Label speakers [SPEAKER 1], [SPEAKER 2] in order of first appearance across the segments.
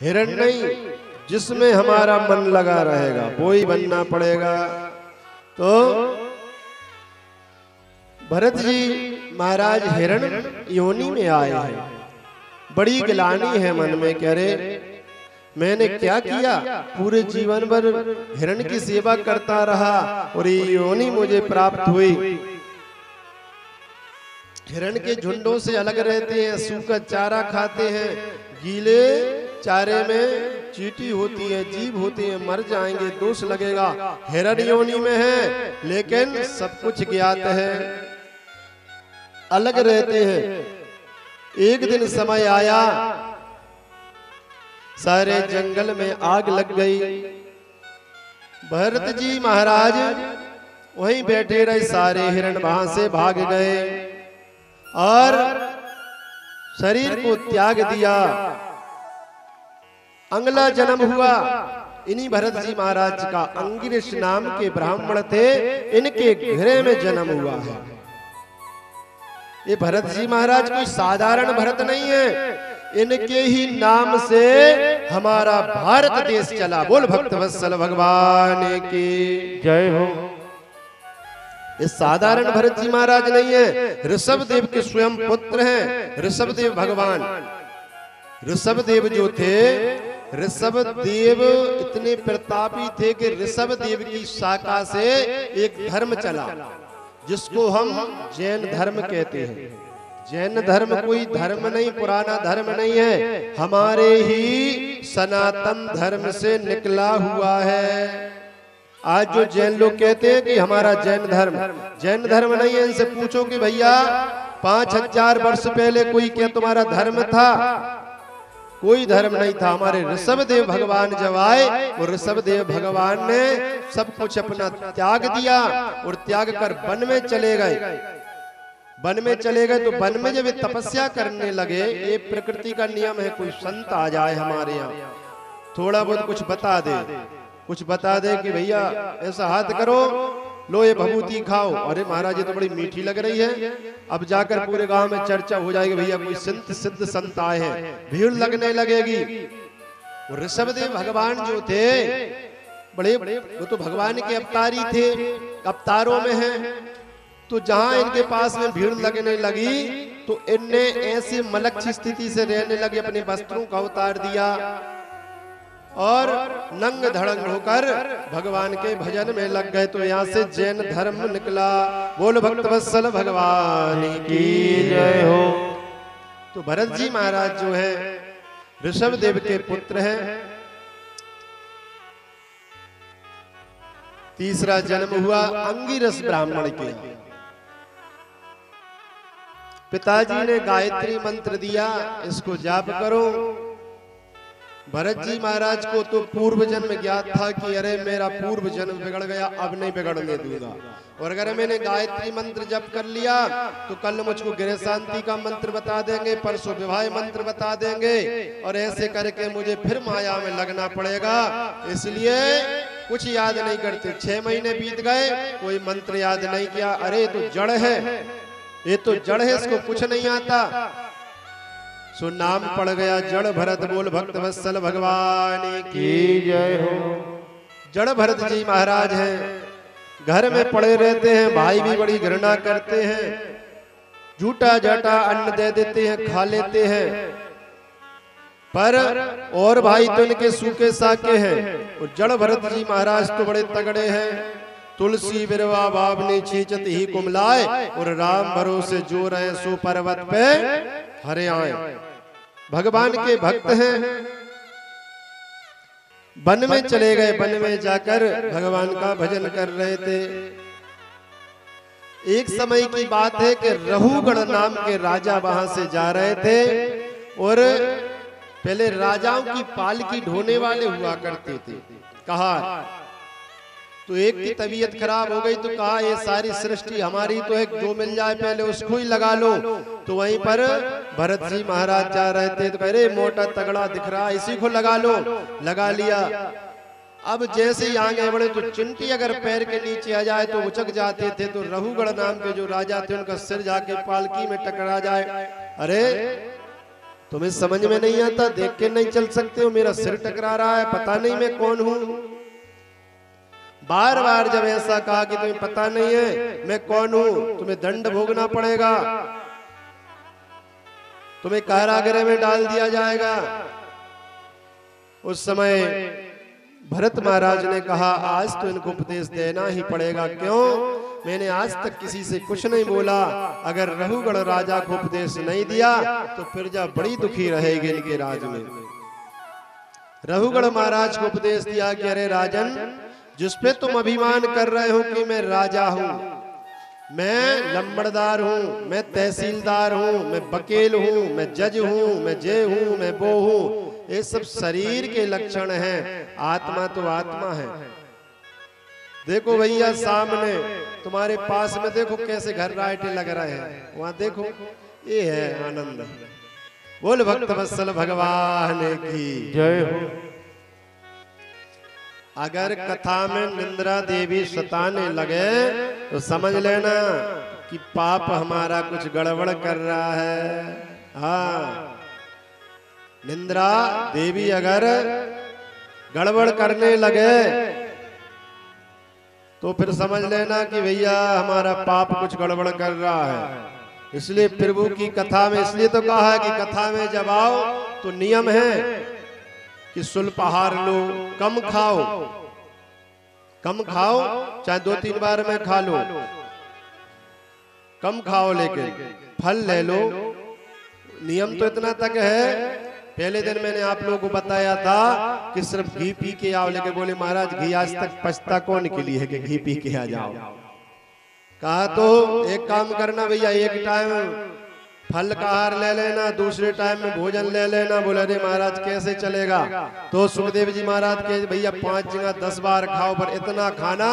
[SPEAKER 1] हिरण नहीं, जिसमें हमारा मन लगा रहेगा वो ही बनना पड़ेगा। तो भरत जी महाराज हिरण योनि में आए हैं। बड़ी गिलानी है मन में, कह रहे मैंने क्या किया, पूरे जीवन भर हिरण की सेवा करता रहा और ये योनि मुझे प्राप्त हुई। हिरण के झुंडों से अलग रहते हैं, सूखा चारा खाते हैं, गीले चारे में चींटी होती है, जीभ होती है, मर जाएंगे, दोष लगेगा। हिरण योनि में है लेकिन सब कुछ ज्ञात है, अलग रहते हैं। एक दिन समय आया, सारे जंगल में आग लग गई। भरत जी महाराज वहीं बैठे रहे, सारे हिरण वहां से भाग गए और शरीर को त्याग दिया। अगला जन्म हुआ, इन्हीं भरत जी महाराज का अंगिरस नाम के ब्राह्मण थे, इनके घरे में जन्म हुआ है। ये भरत जी महाराज कोई साधारण भरत नहीं है, इनके ही नाम से हमारा भारत देश चला। बोल भक्तवत्सल भगवान की
[SPEAKER 2] जय हो।
[SPEAKER 1] ये साधारण भरत जी महाराज नहीं है, ऋषभ देव के स्वयं पुत्र हैं। ऋषभ देव भगवान, ऋषभ देव जो थे, ऋषभ देव इतने प्रतापी थे कि ऋषभ देव की शाखा से एक धर्म चला जिसको हम जैन धर्म कहते हैं। जैन धर्म कोई धर्म नहीं, पुराना धर्म नहीं है, हमारे ही सनातन धर्म से निकला हुआ है। आज जो जैन लोग कहते हैं कि हमारा जैन धर्म नहीं है, इनसे पूछो कि भैया 5000 वर्ष पहले कोई क्या तुम्हारा धर्म था? कोई धर्म नहीं था। हमारे ऋषभ देव भगवान जब आए और ऋषभ देव भगवान ने सब कुछ अपना त्याग दिया और त्याग कर वन में चले गए। वन में चले गए तो वन में जब ये तपस्या करने लगे, ये प्रकृति का नियम है, कोई संत आ जाए हमारे यहाँ, थोड़ा बहुत कुछ बता दे कि भैया ऐसा हाथ करो, लो ये भभूति खाओ। अरे महाराज ये तो बड़ी मीठी लग रही है। अब जाकर पूरे गांव में चर्चा हो जाएगी, भैया कोई सिद्ध संत आए हैं, भीड़ लगने लगेगी। और ऋषभदेव भगवान जो थे बड़े, वो तो भगवान के अवतारी थे, अवतारों में हैं। तो जहां इनके पास में भीड़ लगने लगी तो इनने ऐसे मलक्ष स्थिति से रहने लगे, अपने वस्त्रों का उतार दिया और नंग धड़ंग होकर भगवान के भजन में लग गए। तो यहाँ से जैन धर्म निकला। बोल भक्तवत्सल भगवान की जय हो। तो भरत जी महाराज जो है ऋषभ देव के पुत्र हैं। तीसरा जन्म हुआ अंगिरस ब्राह्मण के। पिताजी ने गायत्री मंत्र दिया, इसको जाप करो। भरत जी महाराज को तो पूर्व जन्म ज्ञात था कि अरे मेरा पूर्व जन्म बिगड़ गया, अब नहीं बिगड़ने दूंगा। और अगर मैंने गायत्री मंत्र जप कर लिया तो कल मुझको गृह शांति का मंत्र बता देंगे, परसों विवाह मंत्र बता देंगे, और ऐसे करके मुझे फिर माया में लगना पड़ेगा। इसलिए कुछ याद नहीं करते। 6 महीने बीत गए, कोई मंत्र याद नहीं किया। अरे तो जड़ है, ये तो जड़ है, इसको कुछ नहीं आता। सो नाम पड़ गया जड़ भरत। बोल भक्तवत्सल भगवान की जय हो। जड़ भरत जी महाराज हैं, घर में पड़े रहते हैं, भाई भी बड़ी घृणा करते हैं, झूठा जाटा अन्न दे देते हैं, खा लेते हैं। पर और भाई तो इनके सूखे साके हैं। और जड़ भरत जी महाराज तो बड़े तगड़े हैं। तुलसी बिरवा बाबनी छींचत ही कुमलाए, और राम भरोसे जो रहे सो पर्वत पे हरे आए। भगवान के भक्त हैं। वन में चले गए, वन में जाकर भगवान का भजन कर रहे थे। एक समय की बात है कि रहुगण नाम के राजा वहां से जा रहे थे, और पहले राजाओं की पालकी ढोने वाले हुआ करते थे। कहा तो एक की तबीयत खराब हो गई तो कहा ये सारी सृष्टि हमारी तो है, जो मिल जाए पहले उसको ही लगा लो। तो वहीं पर भरत जी महाराज जा रहे थे तो अरे मोटा तगड़ा दिख रहा, इसी को लगा लो। लगा लिया। अब जैसे ही आगे बढ़े तो चिंटी अगर पैर के नीचे आ जाए तो उचक जाते थे। तो रहुगढ़ नाम के जो राजा थे उनका सिर जाके पालकी में टकरा जाए। अरे तुम्हें समझ में नहीं आता, देख के नहीं चल सकते हो, मेरा सिर टकरा रहा है, पता नहीं मैं कौन हूं। बार बार जब ऐसा कहा कि तुम्हें पता नहीं है मैं कौन हूं, तुम्हें दंड भोगना पड़ेगा, तुम्हें कारागृह में डाल दिया जाएगा। उस समय भरत महाराज ने कहा आज तो इनको उपदेश देना ही पड़ेगा। क्यों? मैंने आज तक किसी से कुछ नहीं बोला, अगर रघुगढ़ राजा को उपदेश नहीं दिया तो प्रजा बड़ी दुखी रहेगी इनके राज में। रघुगढ़ महाराज को उपदेश दिया कि अरे राजन, जिसपे तुम अभिमान कर रहे हो कि मैं राजा हूं, मैं लंबड़दार हूं, मैं तहसीलदार हूं, मैं वकील हूं, मैं जज हूं, मैं जे हूं, मैं वो हूं, ये सब शरीर के लक्षण हैं, आत्मा तो आत्मा है। देखो भैया सामने तुम्हारे पास में देखो कैसे घर राइटे लग रहे हैं, वहां देखो, ये है आनंद। बोल भक्त वत्सल भगवान की जय हो। अगर कथा में निंद्रा देवी सताने लगे तो समझ लेना कि पाप हमारा कुछ गड़बड़ कर रहा है। हाँ, निंद्रा देवी अगर गड़बड़ करने लगे तो फिर समझ लेना कि भैया हमारा पाप कुछ गड़बड़ कर रहा है। इसलिए प्रभु की कथा में इसलिए तो कहा है कि कथा में जब आओ तो नियम है कि सुल्पाहार लो, कम खाओ, कम खाओ, चाहे 2-3 बार में खा लो, कम खाओ, लेकिन फल ले लो। नियम तो इतना तक है। पहले दिन मैंने आप लोगों को बताया था कि सिर्फ घी पी के आओ, लेके बोले महाराज घी आज तक पछता कौन के लिए है कि घी पी के आ जाओ। कहा तो एक काम करना भैया, एक टाइम फल का आहार ले लेना, दूसरे टाइम में भोजन ले लेना। बोले अरे महाराज कैसे चलेगा? तो सुखदेव जी महाराज के भैया 5 जगह 10 बार खाओ, पर इतना खाना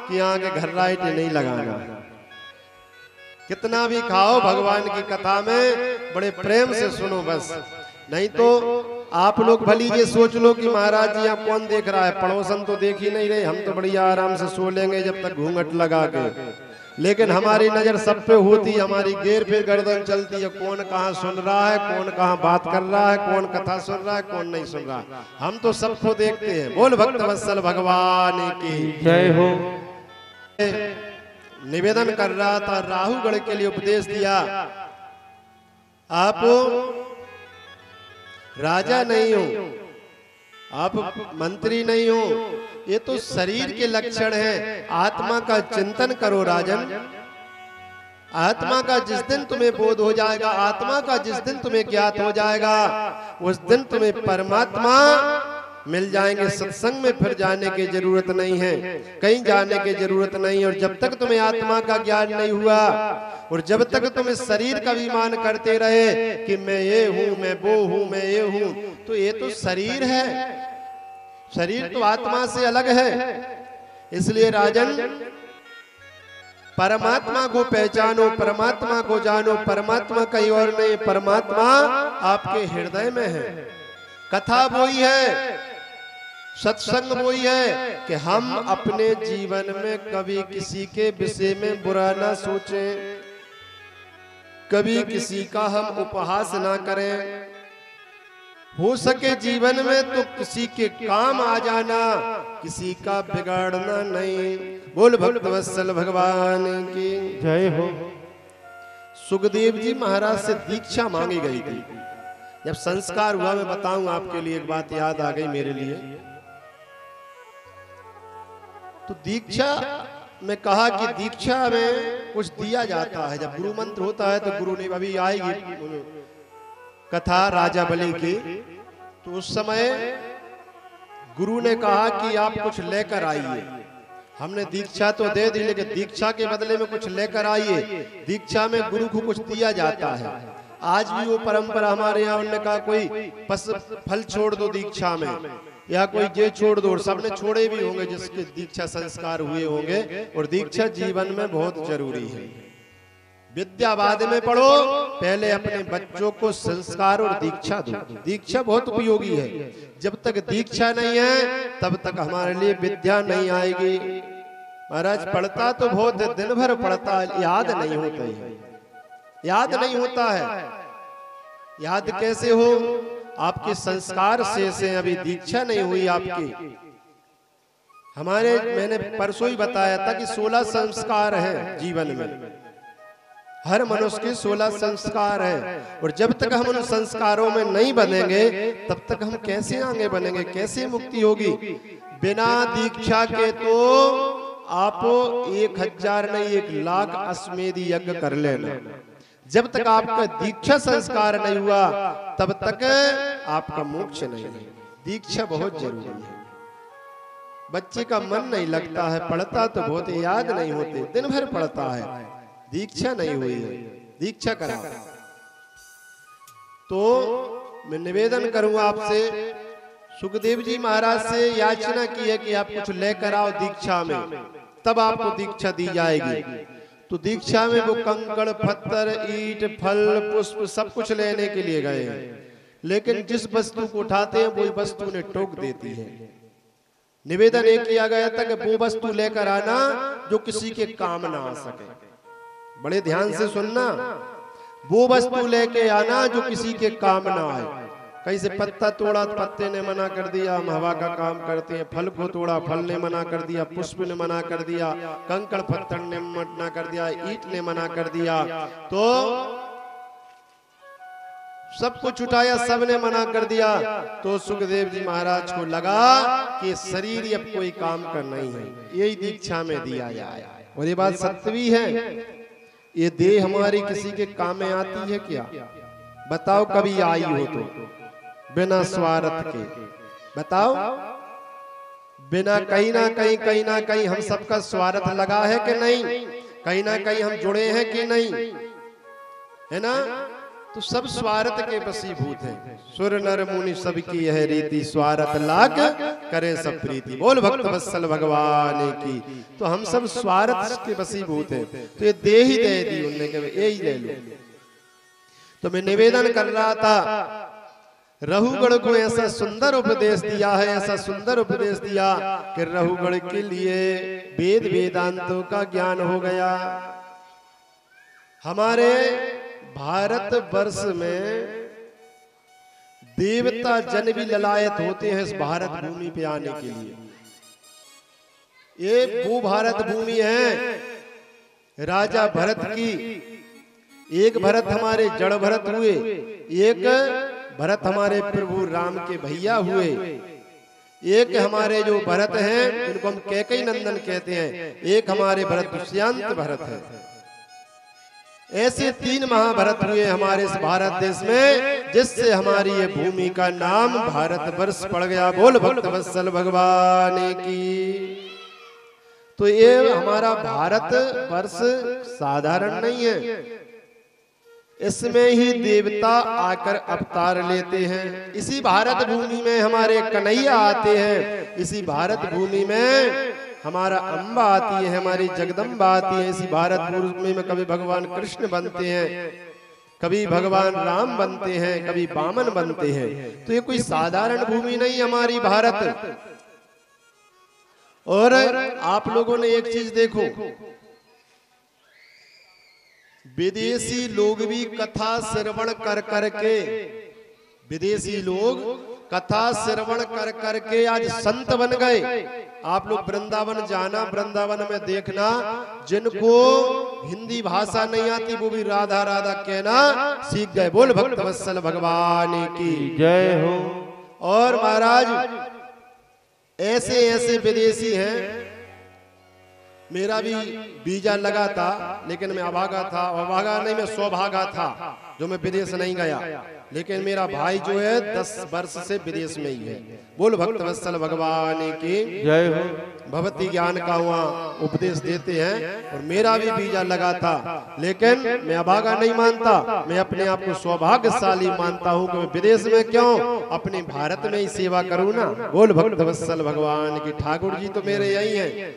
[SPEAKER 1] कि यहाँ के घर राइट नहीं लगाना। कितना भी खाओ भगवान की कथा में बड़े प्रेम से सुनो बस, नहीं तो आप लोग भली ये सोच लो कि महाराज जी यहाँ कौन देख रहा है, पड़ोसन तो देख ही नहीं रहे, हम तो बढ़िया आराम से सो लेंगे जब तक घूंघट लगा के। लेकिन हमारी नजर सब पे होती, हमारी घेर पे गर्दन चलती है, कौन कहाँ सुन रहा है, कौन कहाँ बात कर रहा है, कौन कथा सुन रहा है, कौन नहीं सुन रहा है, हम तो सबको देखते हैं। बोल भक्त वत्सल भगवान की जय हो। निवेदन कर रहा था, राहुगढ़ के लिए उपदेश दिया, आप राजा नहीं हो, आप मंत्री नहीं हो, ये तो शरीर के लक्षण हैं। आत्मा का चिंतन करो राजन। आत्मा का जिस दिन तुम्हें बोध हो जाएगा, आत्मा का जिस दिन तुम्हें ज्ञात हो जाएगा, उस दिन तुम्हें परमात्मा मिल जाएंगे। सत्संग में फिर जाने की जरूरत नहीं है, कहीं जाने की जरूरत नहीं है। और जब तक तुम्हें आत्मा का ज्ञान नहीं हुआ और जब तक तुम इस शरीर का अभिमान करते रहे कि मैं ये हूं, मैं वो हूं, मैं ये हूं, तो ये तो शरीर है, शरीर तो आत्मा से अलग है। इसलिए राजन परमात्मा को पहचानो, परमात्मा को जानो। परमात्मा कहीं और नहीं, परमात्मा आपके हृदय में है। कथा वही है, सत्संग वही है कि हम अपने जीवन में कभी किसी के विषय में बुरा ना सोचें, कभी किसी का हम उपहास ना करें। हो सके जीवन में तो किसी के काम आ जाना, किसी का बिगाड़ना नहीं। बोल भक्त वत्सल भगवान की जय हो। सुखदेव जी महाराज से दीक्षा मांगी गई थी। जब संस्कार हुआ, मैं बताऊं आपके लिए, एक बात याद आ गई मेरे लिए। तो दीक्षा में कहा कि दीक्षा में कुछ दिया जाता है। जब गुरु मंत्र होता है तो गुरु ने, अभी आएगी कथा राजा बलि की, तो उस समय गुरु ने कहा कि आप कुछ लेकर आइए। हमने दीक्षा तो दे दी, लेकिन दीक्षा के बदले में कुछ लेकर आइए। दीक्षा में गुरु को कुछ दिया जाता है। आज भी वो परंपरा हमारे यहाँ, उन्होंने कहा कोई फल छोड़ दो दीक्षा में, या कोई जे छोड़ दो। और सबने छोड़े भी होंगे जिसके दीक्षा संस्कार हुए होंगे। और दीक्षा जीवन में बहुत जरूरी है। विद्या बाद में पढ़ो, पहले अपने बच्चों को संस्कार और दीक्षा दो। दीक्षा बहुत उपयोगी है। जब तक दीक्षा नहीं है तब तक हमारे लिए विद्या नहीं आएगी। महाराज पढ़ता तो बहुत है, दिन भर पढ़ता है, याद नहीं होता है, याद नहीं होता है। याद कैसे हो? आपके संस्कार से अभी दीक्षा नहीं हुई आपकी। मैंने परसों ही बताया था कि 16 संस्कार हैं जीवन में, हर मनुष्य के 16 संस्कार हैं, और जब तक हम उन संस्कारों में नहीं बनेंगे तब तक हम कैसे आगे बनेंगे, कैसे मुक्ति होगी? बिना दीक्षा के तो आप 1000 नहीं 1,00,000 अश्वमेध यज्ञ कर लेना, जब तक आपका दीक्षा संस्कार नहीं हुआ तब तक आपका मोक्ष नहीं है। दीक्षा बहुत जरूरी है। बच्चे का मन नहीं लगता है, पढ़ता तो बहुत, याद नहीं होते, दिन भर पढ़ता है, दीक्षा नहीं हुई है। दीक्षा कराओ। तो मैं निवेदन करूंगा आपसे, सुखदेव जी महाराज से याचना की है कि आप कुछ लेकर आओ दीक्षा में, तब आपको दीक्षा दी जाएगी। तो दीक्षा में वो कंकड़ पत्थर ईंट फल पुष्प सब कुछ लेने के लिए गए हैं, लेकिन जिस वस्तु को उठाते हैं वही वस्तु उन्हें टोक देती है। निवेदन एक किया गया था कि वो वस्तु लेकर आना जो किसी के काम ना आ सके। बड़े ध्यान से सुनना, वो वस्तु लेके आना जो किसी के काम ना आए। कहीं से पत्ता तोड़ा, पत्ते ने मना कर दिया, हम हवा का काम करते हैं। फल को तोड़ा, फल ने मना कर दिया, पुष्प ने मना कर दिया, कंकड़ पत्थर ने मना कर दिया, ईंट ने मना कर दिया, तो सब कुछ उठाया, सब ने मना कर दिया। तो सुखदेव जी महाराज को लगा कि शरीर अब कोई काम का नहीं है, यही दीक्षा में दिया जाए। और ये बात सत्य भी है, ये देह हमारी किसी के काम में आती है क्या? बताओ, कभी आई हो तो बिना स्वार्थ के बताओ। बिना कहीं ना कहीं हम सबका स्वार्थ लगा है कि नहीं? कहीं ना कहीं हम जुड़े हैं कि नहीं? है ना? तो सब स्वार्थ के वशीभूत हैं। सुर नर मुनि सबकी यह रीति, स्वार्थ लाग करे सब प्रीति। बोल भक्त वत्सल भगवान की। तो हम सब स्वार्थ के वशीभूत हैं। तो ये दे ही दे दी उनने, यही ले लो। तो मैं निवेदन कर रहा था, रहुगढ़ को ऐसा सुंदर उपदेश दिया है, ऐसा सुंदर उपदेश दिया कि रहुगढ़ के लिए वेद वेदांतों का ज्ञान हो गया। हमारे भारत वर्ष में देवता जन भी ललायत होते हैं इस भारत भूमि पे आने के लिए। ये वो भारत भूमि है राजा भरत की। एक भरत हमारे जड़ भरत हुए, एक भरत हमारे प्रभु राम के भैया हुए, एक हमारे जो भरत हैं जिनको हम कैकेयी नंदन कहते हैं, एक हमारे भरत दुष्यंत भरत है। ऐसे 3 महाभरत हुए हमारे इस भारत देश में, जिससे हमारी ये भूमि का नाम भारत वर्ष पड़ गया। बोल भक्त वत्सल भगवान की। तो ये हमारा भारत वर्ष साधारण नहीं है, इसमें ही देवता आकर अवतार लेते हैं। इसी भारत भूमि में हमारे कन्हैया आते हैं, इसी भारत भूमि में हमारा अम्बा आती है, हमारी जगदम्बा आती है। इसी भारत भूमि में कभी भगवान कृष्ण बनते हैं, कभी भगवान राम बनते हैं, कभी वामन बनते हैं। तो ये कोई साधारण भूमि नहीं हमारी भारत। और आप लोगों ने एक चीज देखो, विदेशी लोग भी कथा श्रवण कर करके, विदेशी लोग कथा श्रवण कर करके आज संत बन गए। आप लोग वृंदावन जाना, वृंदावन में देखना, जिनको हिंदी भाषा नहीं आती वो भी राधा राधा कहना सीख गए। बोल भक्त वत्सल भगवान की जय हो। और महाराज ऐसे ऐसे विदेशी हैं। मेरा भी वीजा लगा था, लेकिन मैं अभागा था, अभागा नहीं मैं सौभागा था जो मैं विदेश नहीं गया। लेकिन मेरा भाई जो है 10 वर्ष से विदेश में ही है। बोल भक्त वत्सल भगवान की जय हो। भगवती ज्ञान का वहाँ उपदेश देते हैं, और मेरा भी वीजा लगा था, लेकिन मैं अभागा नहीं मानता, मैं अपने आप को सौभाग्यशाली मानता हूँ कि मैं विदेश में क्यों, अपने भारत में ही सेवा करूँ ना। बोल भक्त वत्सल भगवान की। ठाकुर जी तो मेरे यही हैं।